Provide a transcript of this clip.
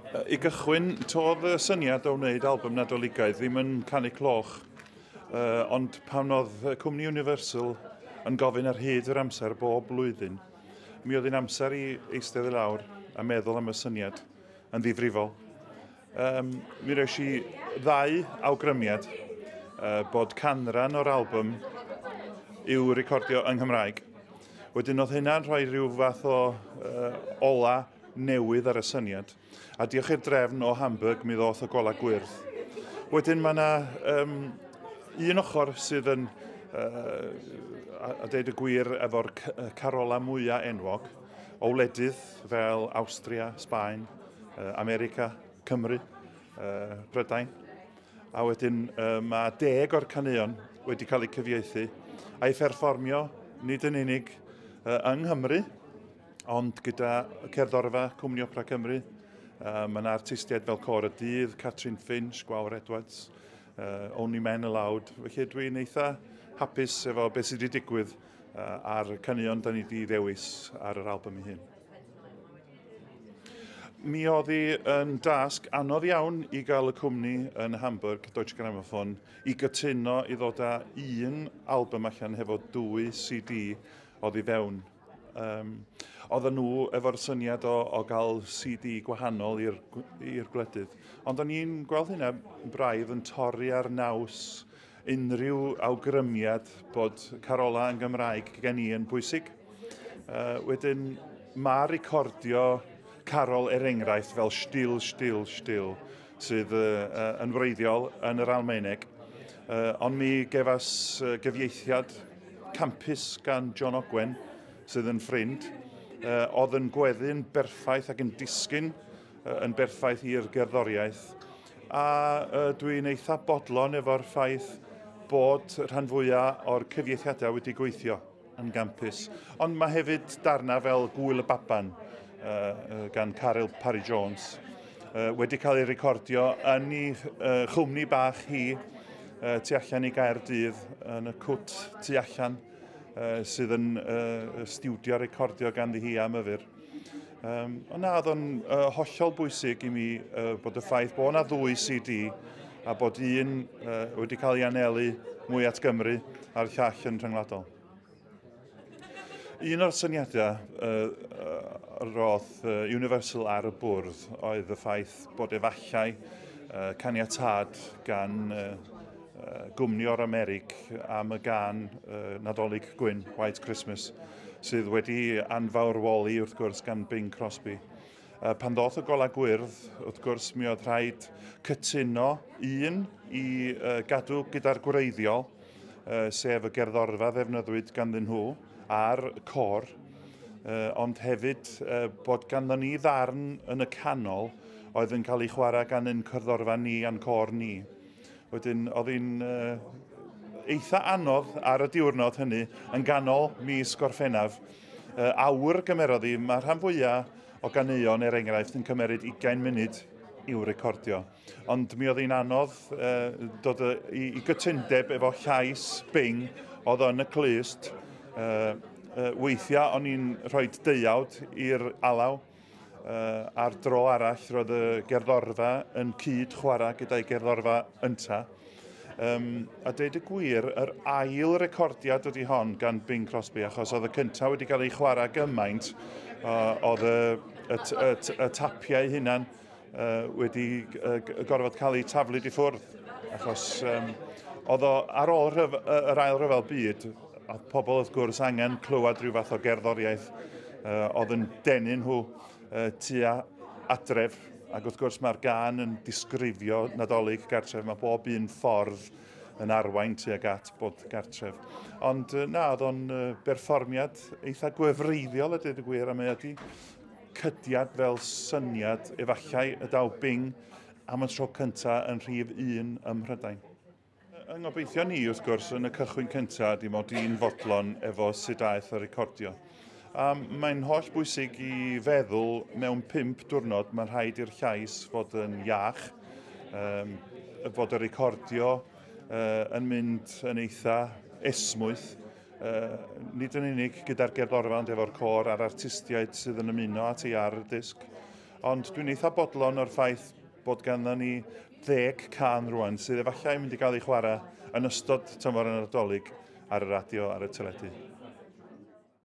I gychwyn, todd y syniad o wneud albwm Nadoligaidd ddim yn canu cloch, ond pan oedd cwmni Universal yn gofyn ar hyd yr amser bob blwyddyn, mi oedd hi'n amser i eistedd i lawr a meddwl am y syniad yn ddifrifol. Mi reis i 2 awgrymiad bod canran o'r albwm i'w recordio yng Nghymraeg. Wedyn oedd hynna'n rhoi rhyw fath o ola newydd ar y syniad. A diolch i'r drefn o Hamburg mi ddoth o gola gwyrdd. Wedyn mae yna un ochr sydd yn, a deud y gwir, efo'r carola mwyaf enwog o wledydd fel Awstria, Sbaen, America, Cymru, Prydain. A wedyn mae 10 o'r caneuon wedi cael eu cyfieithu a'i pherfformio nid yn unig yng Nghymru, ond gyda cerddorfa Cwmni Opera Cymru. Mae yna artistiaid fel Cor y Dydd, Catrin Finch, Gwawr Edwards, Only Men Allowed. Felly dwi'n eitha hapus efo beth sydd wedi digwydd a'r caneuon da ni wedi ddewis ar yr albwm ei hun. Mi oedd hi yn dasg anodd iawn i gael y cwmni yn Hamburg, Deutsche Grammophon, i gytuno i ddod â un albwm allan hefo 2 CD oedd i fewn. Oedden nhw efo'r syniad o gael CD gwahanol i'r gwledydd. Ond o'n i'n gweld hynna braidd yn torri ar naws unrhyw awgrymiad bod carola yn Gymraeg gen i yn bwysig. Wedyn mae recordio carol enghraifft fel Still, Still, Still sydd yn wreiddiol yn yr Almaeneg. Ond mi gefas gyfieithiad campus gan John Ogwen sydd yn ffrind, oedd yn gweddu'n berffaith ac yn disgyn yn berffaith i'r gerddoriaeth. A dwi'n eitha bodlon efo'r ffaith bod rhan fwyaf o'r cyfieithiadau wedi gweithio yn campus. Ond mae hefyd darna fel Gwyl y Baban gan Caryl Parry-Jones wedi cael ei recordio yn ei chwmni bach hi tu allan i Gaerdydd yn y cwt tu allan sydd yn stiwdio recordio ganddi hi am yfyr. Ond oedd o'n hollol bwysig i mi bod y ffaith bod yna 2 CD a bod un wedi cael ei anelu mwy at Gymru a'r llall yn rhyngwladol. Un o'r syniadau roedd Universal ar y bwrdd oedd y ffaith bod efallai caniatâd gan gwmni o'r Amerig am y gân Nadolig Gwyn, White Christmas, sydd wedi anfawrwoli wrth gwrs gan Bing Crosby. Pan ddoth y gola gwyrdd, wrth gwrs mi oedd rhaid cytuno un i gadw gyda'r gwreiddiol, sef y gerddorfa ddefnyddwyd ganddyn nhw a'r cor, ond hefyd bod ganddo ni ddarn yn y canol oedd yn cael ei chwarae gan ein cerddorfa ni a'n cor ni. Wedyn, oedd hi'n eitha anodd ar y diwrnod hynny yn ganol mis Gorffennaf. Awr gymerodd hi, mae rhan fwyaf o ganeuon enghraifft yn cymeryd 20 munud i'w recordio. Ond mi oedd hi'n anodd dod i gytundeb efo llais Bing oedd yn y clust. Weithiau o'n i'n rhoi deuawd i'r alaw. Ar dro arall roedd y gerddorfa yn cyd chwarae gyda'i gerddorfa ynta. A deud y gwir, yr ail recordiad ydy hon gan Bing Crosby, achos oedd y cyntaf wedi cael ei chwarae gymaint, oedd y tapiau hunan wedi gorfod cael ei taflu i ffwrdd. Achos oedd o ar ôl yr ail ryfel byd, oedd pobl wrth gwrs angen clywed rhyw fath o gerddoriaeth oedd yn denu nhw tua adref, ac wrth gwrs mae'r gân yn disgrifio Nadolig gartref, mae bob un ffordd yn arwain tuag at bod gartref. Ond na, oedd o'n berfformiad eitha gwefreiddiol a dweud y gwir, a mae wedi cydiad fel syniad efallai y daw Bing am y tro cyntaf yn rhif 1 ym Mhrydain. Yng ngobeithio ni, wrth gwrs, yn y cychwyn cyntaf, dim ond un fodlon efo sut aeth y recordio. Mae'n holl bwysig i feddwl mewn 5 diwrnod mae'n rhaid i'r llais fod yn iach, fod y recordio yn mynd yn eitha esmwyth, nid yn unig gyda'r gerddorfa ond efo'r cor a'r artistiaid sydd yn ymuno at ei ar y disg, ond dwi'n eitha bodlon o'r ffaith bod ganddo ni 10 can rwan sydd efallai mynd i gael ei chwarae yn ystod tymor yn Nadolig ar y radio ar y teledu.